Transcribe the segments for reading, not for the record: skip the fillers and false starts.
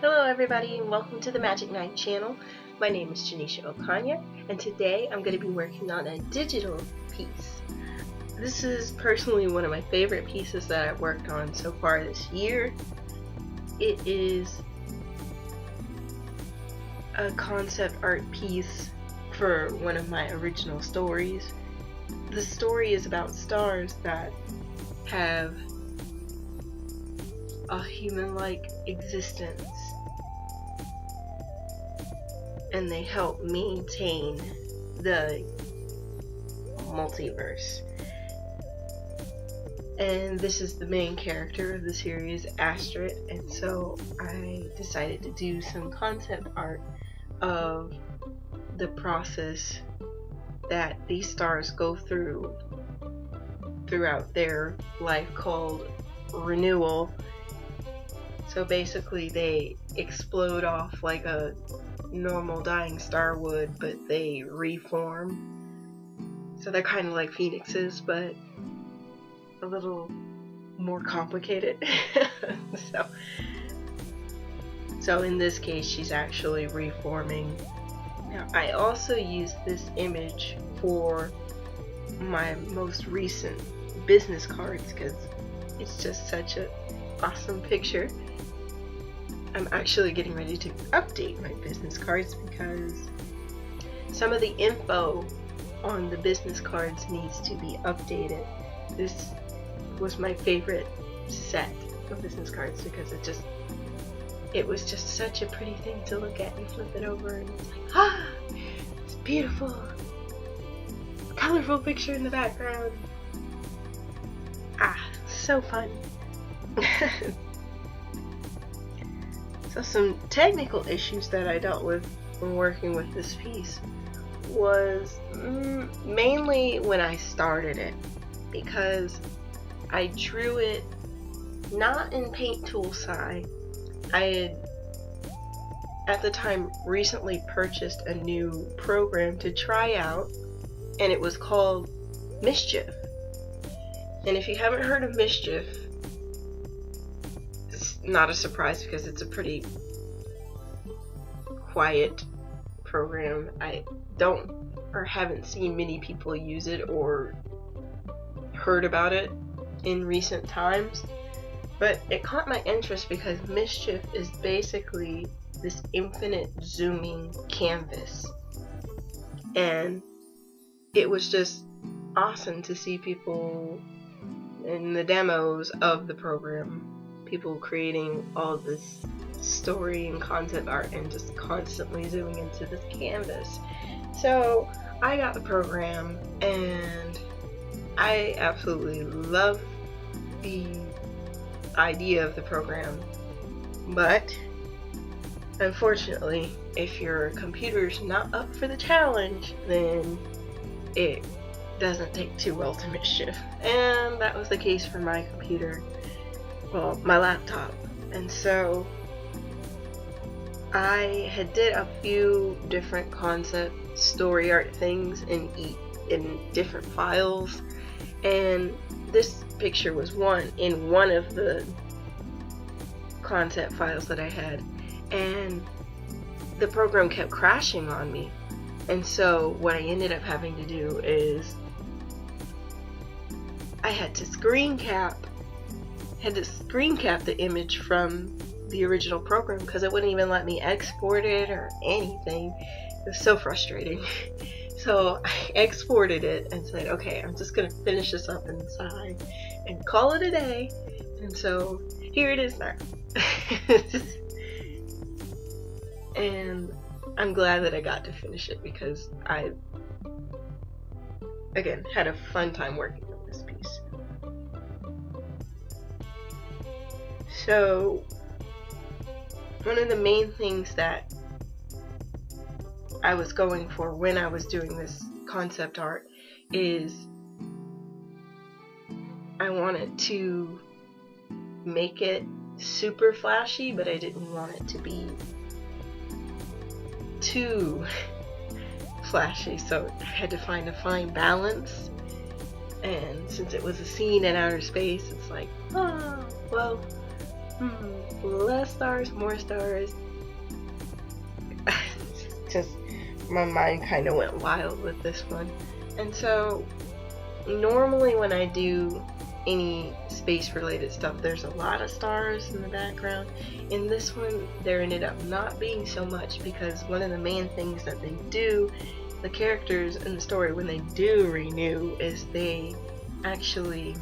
Hello everybody and welcome to the Magic 9 channel. My name is Janisha Okanya and today I'm going to be working on a digital piece. This is personally one of my favorite pieces that I've worked on so far this year. It is a concept art piece for one of my original stories. The story is about stars that have a human-like existence, and they help maintain the multiverse. And this is the main character of the series, Astrid, and so I decided to do some concept art of the process that these stars go through throughout their life called renewal. So basically they explode off like a normal dying star would, but they reform. So they're kind of like phoenixes, but a little more complicated. So in this case, she's actually reforming. Now, I also used this image for my most recent business cards because it's just such an awesome picture. I'm actually getting ready to update my business cards because some of the info on the business cards needs to be updated. This was my favorite set of business cards because it was just such a pretty thing to look at. You flip it over and it's like, it's beautiful, colorful picture in the background. So fun. So some technical issues that I dealt with when working with this piece was mainly when I started it, because I drew it not in Paint Tool Sai. I had at the time recently purchased a new program to try out, and it was called Mischief. And if you haven't heard of Mischief, it's not a surprise because it's a pretty quiet program. I don't or haven't seen many people use it or heard about it in recent times, but it caught my interest because Mischief is basically this infinite zooming canvas, and it was just awesome to see people in the demos of the program, people creating all this story and concept art and just constantly zooming into this canvas. So I got the program and I absolutely love the idea of the program, but unfortunately if your computer's not up for the challenge, then it doesn't take too well to Mischief. And that was the case for my computer, well, my laptop. And so I had did a few different concept story art things in different files, and this picture was in one of the concept files that I had, and the program kept crashing on me. And so what I ended up having to do is I had to screen cap the image from the original program because it wouldn't even let me export it or anything. It was so frustrating. So I exported it and said, okay, I'm just gonna finish this up inside and call it a day. And so here it is now. And I'm glad that I got to finish it because I, again, had a fun time working on this piece. So one of the main things that I was going for when I was doing this concept art is I wanted to make it super flashy, but I didn't want it to be too flashy, so I had to find a fine balance. And since it was a scene in outer space, it's like, oh, well, Less stars, more stars. Just my mind kind of went wild with this one. And so normally when I do any space related stuff, there's a lot of stars in the background. In this one, there ended up not being so much, because one of the main things that they do, the characters in the story, when they do renew, is they actually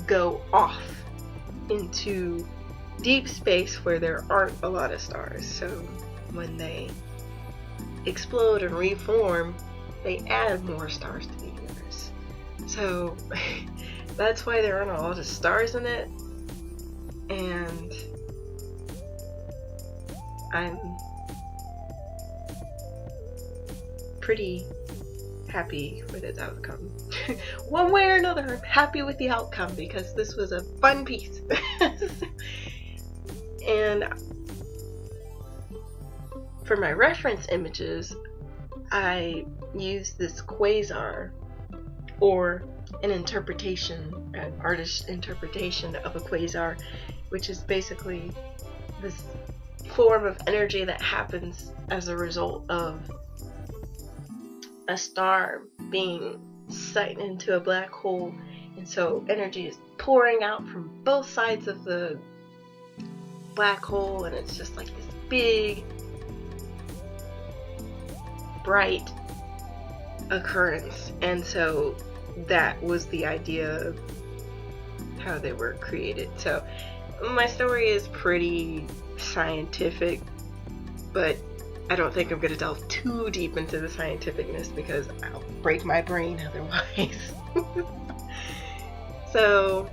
go off into deep space where there aren't a lot of stars. So when they explode and reform, they add more stars to the universe. So that's why there aren't a lot of stars in it, and I'm pretty happy with its outcome. One way or another, I'm happy with the outcome because this was a fun piece. And for my reference images, I used this quasar, or an artist's interpretation of a quasar, which is basically this form of energy that happens as a result of a star being sucked into a black hole, and so energy is pouring out from both sides of the black hole, and it's just like this big, bright occurrence. And so that was the idea of how they were created. So my story is pretty scientific, but I don't think I'm going to delve too deep into the scientificness because I'll break my brain otherwise. So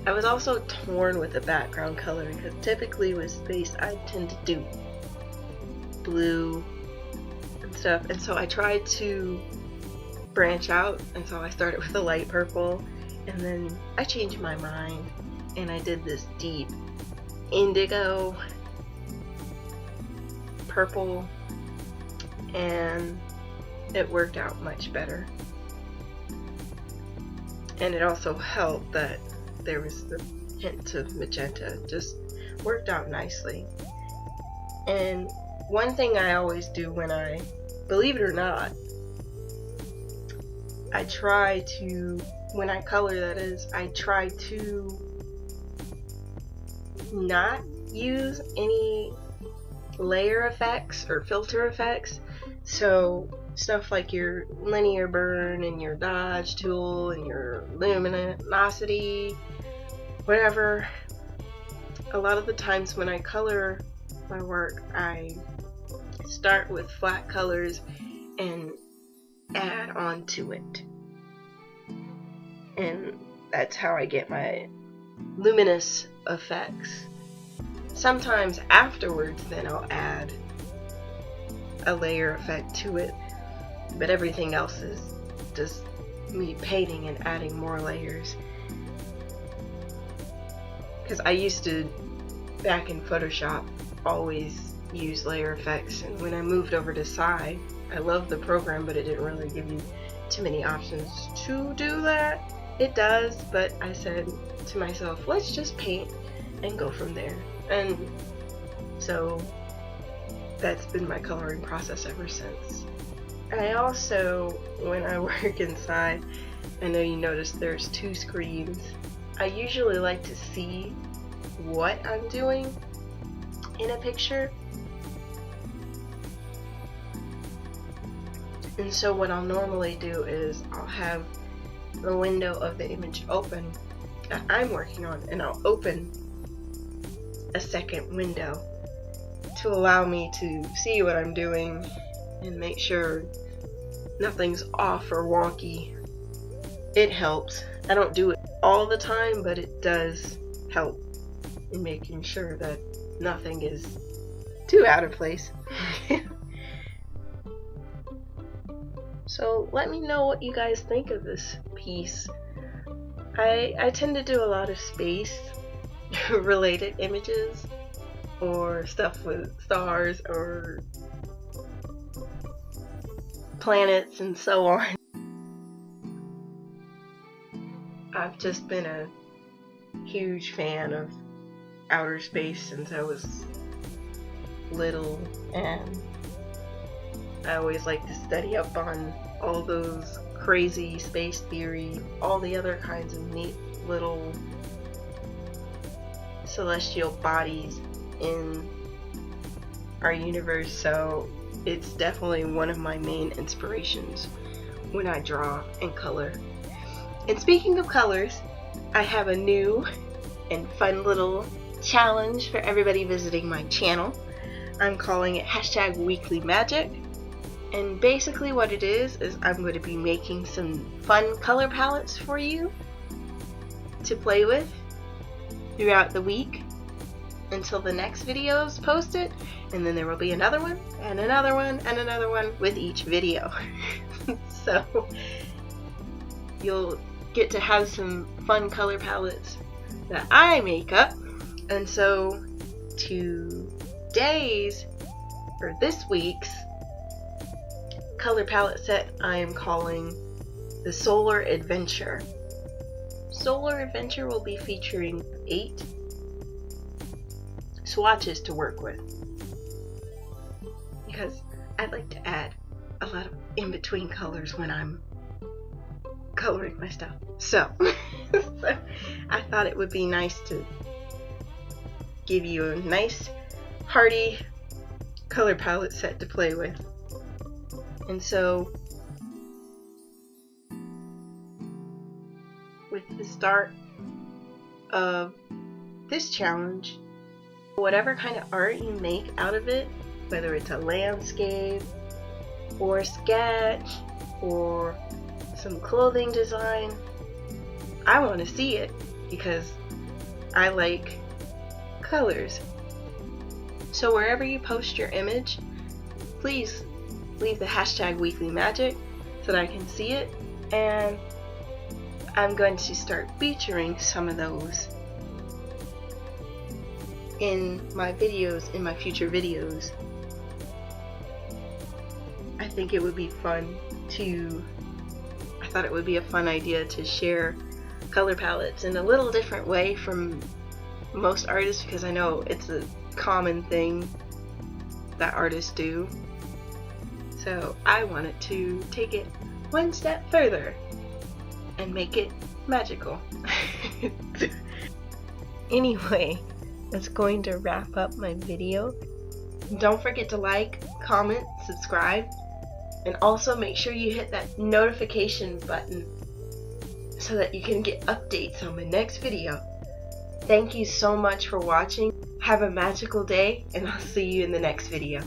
I was also torn with the background color, because typically with space I tend to do blue and stuff, and so I tried to branch out, and so I started with a light purple, and then I changed my mind and I did this deep indigo purple, and it worked out much better. And it also helped that there was the hint of magenta, just worked out nicely. And one thing I always do when I, believe it or not, I try to, when I color that is, I try to not use any layer effects or filter effects. So stuff like your linear burn and your dodge tool and your luminosity, whatever. A lot of the times when I color my work, I start with flat colors and add on to it, and that's how I get my luminous effects. Sometimes afterwards then I'll add a layer effect to it, but everything else is just me painting and adding more layers. Because I used to, back in Photoshop, always use layer effects, and when I moved over to Sci, I love the program, but it didn't really give you too many options to do that. It does, but I said to myself, let's just paint and go from there. And so that's been my coloring process ever since. I also, when I work inside, I know you noticed there's 2 screens. I usually like to see what I'm doing in a picture. And so what I'll normally do is I'll have the window of the image open that I'm working on, and I'll open a second window to allow me to see what I'm doing and make sure nothing's off or wonky. It helps. I don't do it all the time, but it does help in making sure that nothing is too out of place. So let me know what you guys think of this piece. I tend to do a lot of space related images, or stuff with stars or planets and so on. I've just been a huge fan of outer space since I was little, and I always like to study up on all those crazy space theory, all the other kinds of neat little celestial bodies in our universe, so it's definitely one of my main inspirations when I draw and color. And speaking of colors, I have a new and fun little challenge for everybody visiting my channel. I'm calling it #WeeklyMagick, and basically what it is I'm going to be making some fun color palettes for you to play with throughout the week until the next video is posted, and then there will be another one and another one and another one with each video. So you'll get to have some fun color palettes that I make up. And so this week's color palette set I am calling the Solar Adventure. Solar Adventure will be featuring 8 swatches to work with, because I like to add a lot of in-between colors when I'm coloring my stuff. So I thought it would be nice to give you a nice hearty color palette set to play with. And so with the start of this challenge, whatever kind of art you make out of it, whether it's a landscape or a sketch or some clothing design, I want to see it because I like colors. So wherever you post your image, please leave the #WeeklyMagick so that I can see it, and I'm going to start featuring some of those in my videos, in my future videos. I think it would be fun I thought it would be a fun idea to share color palettes in a little different way from most artists, because I know it's a common thing that artists do. So I wanted to take it one step further and make it magical. Anyway, that's going to wrap up my video. Don't forget to like, comment, subscribe, and also make sure you hit that notification button so that you can get updates on my next video. Thank you so much for watching. Have a magical day, and I'll see you in the next video.